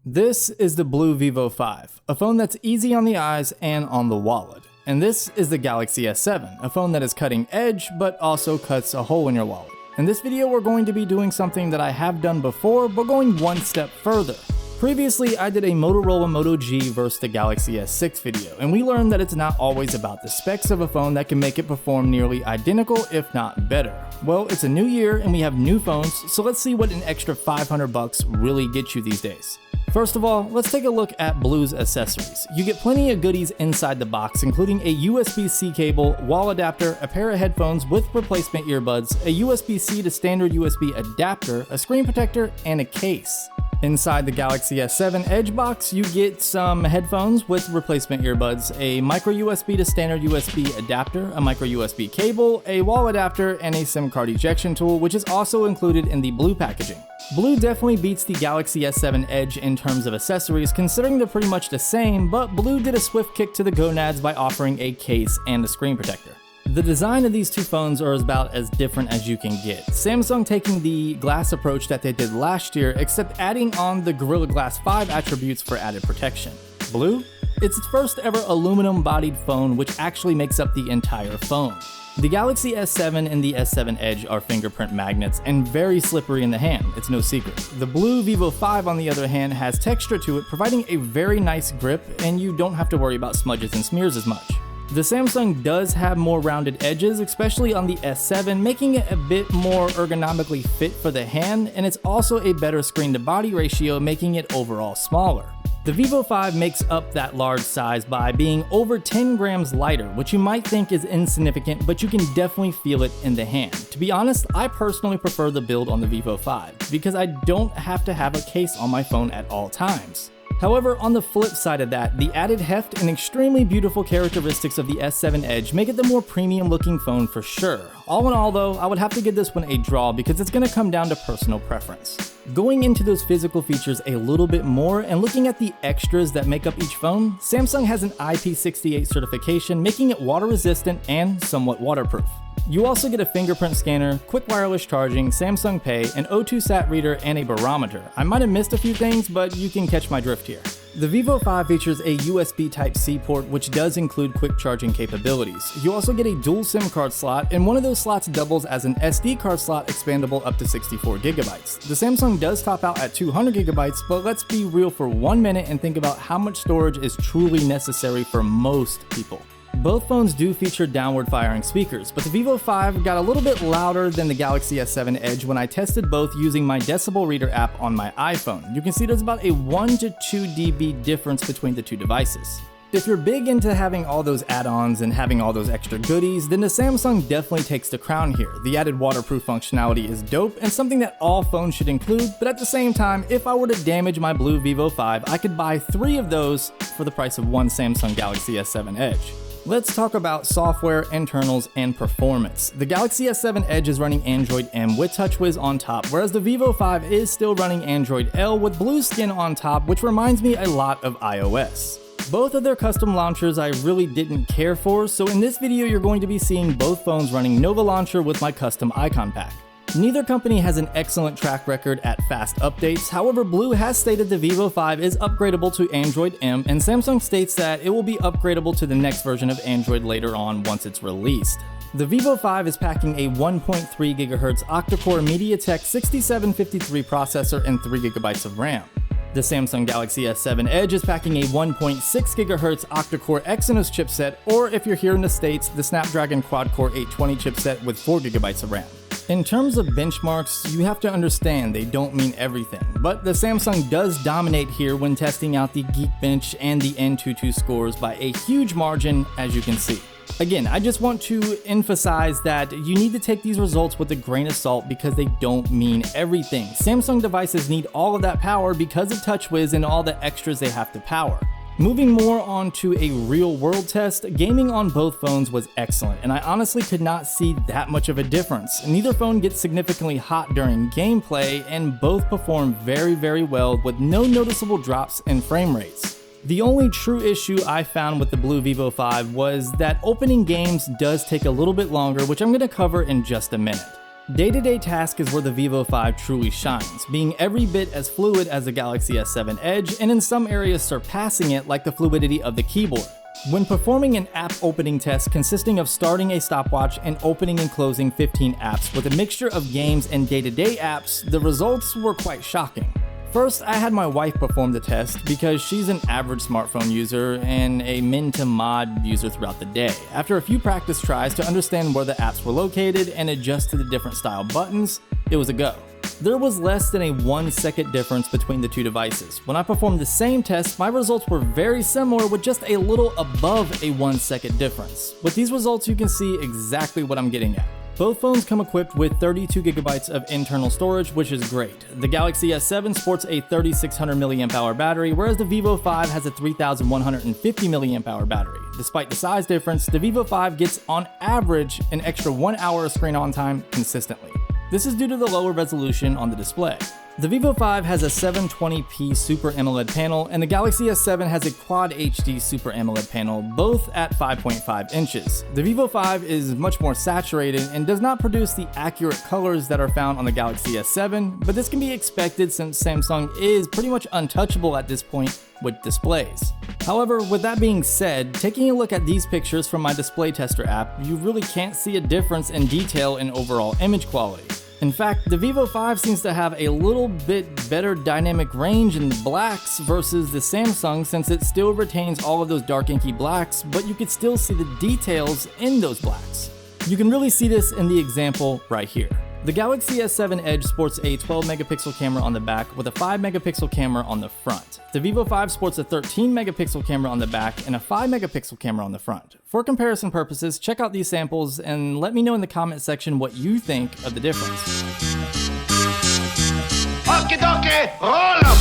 This is the BLU Vivo 5, a phone that's easy on the eyes and on the wallet. And this is the Galaxy S7, a phone that is cutting edge, but also cuts a hole in your wallet. In this video, we're going to be doing something that I have done before, but going one step further. Previously, I did a Motorola Moto G versus the Galaxy S6 video, and we learned that it's not always about the specs of a phone that can make it perform nearly identical, if not better. Well, it's a new year and we have new phones, so let's see what an extra $500 really gets you these days. First of all, let's take a look at BLU's accessories. You get plenty of goodies inside the box, including a USB-C cable, wall adapter, a pair of headphones with replacement earbuds, a USB-C to standard USB adapter, a screen protector, and a case. Inside the Galaxy S7 Edge box, you get some headphones with replacement earbuds, a micro USB to standard USB adapter, a micro USB cable, a wall adapter, and a SIM card ejection tool, which is also included in the BLU packaging. BLU definitely beats the Galaxy S7 Edge in terms of accessories, considering they're pretty much the same, but BLU did a swift kick to the gonads by offering a case and a screen protector. The design of these two phones are about as different as you can get. Samsung taking the glass approach that they did last year, except adding on the Gorilla Glass 5 attributes for added protection. BLU? It's its first ever aluminum-bodied phone, which actually makes up the entire phone. The Galaxy S7 and the S7 Edge are fingerprint magnets and very slippery in the hand, it's no secret. The BLU Vivo 5 on the other hand has texture to it, providing a very nice grip, and you don't have to worry about smudges and smears as much. The Samsung does have more rounded edges, especially on the S7, making it a bit more ergonomically fit for the hand, and it's also a better screen to body ratio, making it overall smaller. The Vivo 5 makes up that large size by being over 10 grams lighter, which you might think is insignificant, but you can definitely feel it in the hand. To be honest, I personally prefer the build on the Vivo 5, because I don't have to have a case on my phone at all times. However, on the flip side of that, the added heft and extremely beautiful characteristics of the S7 Edge make it the more premium looking phone for sure. All in all though, I would have to give this one a draw because it's going to come down to personal preference. Going into those physical features a little bit more and looking at the extras that make up each phone, Samsung has an IP68 certification, making it water resistant and somewhat waterproof. You also get a fingerprint scanner, quick wireless charging, Samsung Pay, an O2 sat reader, and a barometer. I might have missed a few things, but you can catch my drift here. The Vivo 5 features a USB Type-C port, which does include quick charging capabilities. You also get a dual SIM card slot, and one of those slots doubles as an SD card slot expandable up to 64 gigabytes. The Samsung does top out at 200 gigabytes, but let's be real for 1 minute and think about how much storage is truly necessary for most people. Both phones do feature downward firing speakers, but the Vivo 5 got a little bit louder than the Galaxy S7 Edge when I tested both using my decibel reader app on my iPhone. You can see there's about a 1 to 2 dB difference between the two devices. If you're big into having all those add-ons and having all those extra goodies, then the Samsung definitely takes the crown here. The added waterproof functionality is dope and something that all phones should include, but at the same time, if I were to damage my BLU Vivo 5, I could buy 3 of those for the price of one Samsung Galaxy S7 Edge. Let's talk about software, internals, and performance. The Galaxy S7 Edge is running Android M with TouchWiz on top, whereas the Vivo 5 is still running Android L with blue skin on top, which reminds me a lot of iOS. Both of their custom launchers I really didn't care for, so in this video you're going to be seeing both phones running Nova Launcher with my custom icon pack. Neither company has an excellent track record at fast updates, however BLU has stated the Vivo 5 is upgradable to Android M, and Samsung states that it will be upgradable to the next version of Android later on once it's released. The Vivo 5 is packing a 1.3 GHz octa-core MediaTek 6753 processor and 3 GB of RAM. The Samsung Galaxy S7 Edge is packing a 1.6 GHz octa-core Exynos chipset, or if you're here in the States, the Snapdragon quad-core 820 chipset with 4 GB of RAM. In terms of benchmarks, you have to understand they don't mean everything, but the Samsung does dominate here when testing out the Geekbench and the N22 scores by a huge margin, as you can see. Again, I just want to emphasize that you need to take these results with a grain of salt because they don't mean everything. Samsung devices need all of that power because of TouchWiz and all the extras they have to power. Moving more on to a real world test, gaming on both phones was excellent, and I honestly could not see that much of a difference. Neither phone gets significantly hot during gameplay, and both perform very well with no noticeable drops in frame rates. The only true issue I found with the BLU Vivo 5 was that opening games does take a little bit longer, which I'm going to cover in just a minute. Day-to-day task is where the Vivo 5 truly shines, being every bit as fluid as the Galaxy S7 Edge and in some areas surpassing it, like the fluidity of the keyboard. When performing an app opening test consisting of starting a stopwatch and opening and closing 15 apps with a mixture of games and day-to-day apps, the results were quite shocking. First, I had my wife perform the test because she's an average smartphone user and a min to mod user throughout the day. After a few practice tries to understand where the apps were located and adjust to the different style buttons, it was a go. There was less than a 1 second difference between the two devices. When I performed the same test, my results were very similar with just a little above a 1 second difference. With these results, you can see exactly what I'm getting at. Both phones come equipped with 32 gigabytes of internal storage, which is great. The Galaxy S7 sports a 3600 mAh battery, whereas the Vivo 5 has a 3150 mAh battery. Despite the size difference, the Vivo 5 gets on average an extra 1 hour of screen on time consistently. This is due to the lower resolution on the display. The Vivo 5 has a 720p Super AMOLED panel, and the Galaxy S7 has a Quad HD Super AMOLED panel, both at 5.5 inches. The Vivo 5 is much more saturated and does not produce the accurate colors that are found on the Galaxy S7, but this can be expected since Samsung is pretty much untouchable at this point with displays. However, with that being said, taking a look at these pictures from my Display Tester app, you really can't see a difference in detail and overall image quality. In fact, the Vivo 5 seems to have a little bit better dynamic range in the blacks versus the Samsung, since it still retains all of those dark inky blacks, but you could still see the details in those blacks. You can really see this in the example right here. The Galaxy S7 Edge sports a 12 megapixel camera on the back with a 5 megapixel camera on the front. The Vivo 5 sports a 13 megapixel camera on the back and a 5 megapixel camera on the front. For comparison purposes, check out these samples and let me know in the comment section what you think of the difference. Okie dokie, roll 'em!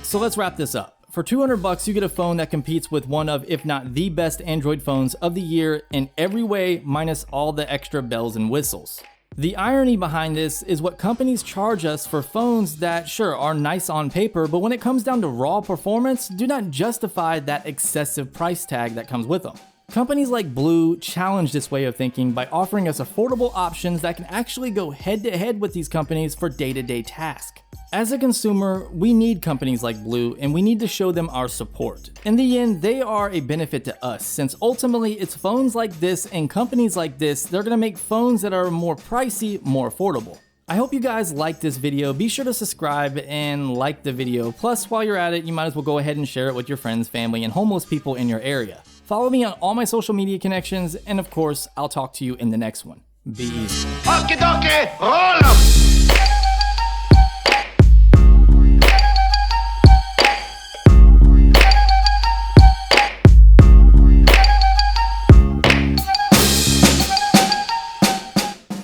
So let's wrap this up. For $200 you get a phone that competes with one of, if not the best Android phones of the year in every way, minus all the extra bells and whistles. The irony behind this is what companies charge us for phones that sure are nice on paper, but when it comes down to raw performance, do not justify that excessive price tag that comes with them. Companies like BLU challenge this way of thinking by offering us affordable options that can actually go head to head with these companies for day-to-day tasks. As a consumer, we need companies like BLU and we need to show them our support. In the end, they are a benefit to us, since ultimately it's phones like this and companies like this, they're gonna make phones that are more pricey, more affordable. I hope you guys liked this video. Be sure to subscribe and like the video. Plus, while you're at it, you might as well go ahead and share it with your friends, family, and homeless people in your area. Follow me on all my social media connections, and of course, I'll talk to you in the next one. Be easy. Okie dokie, roll 'em!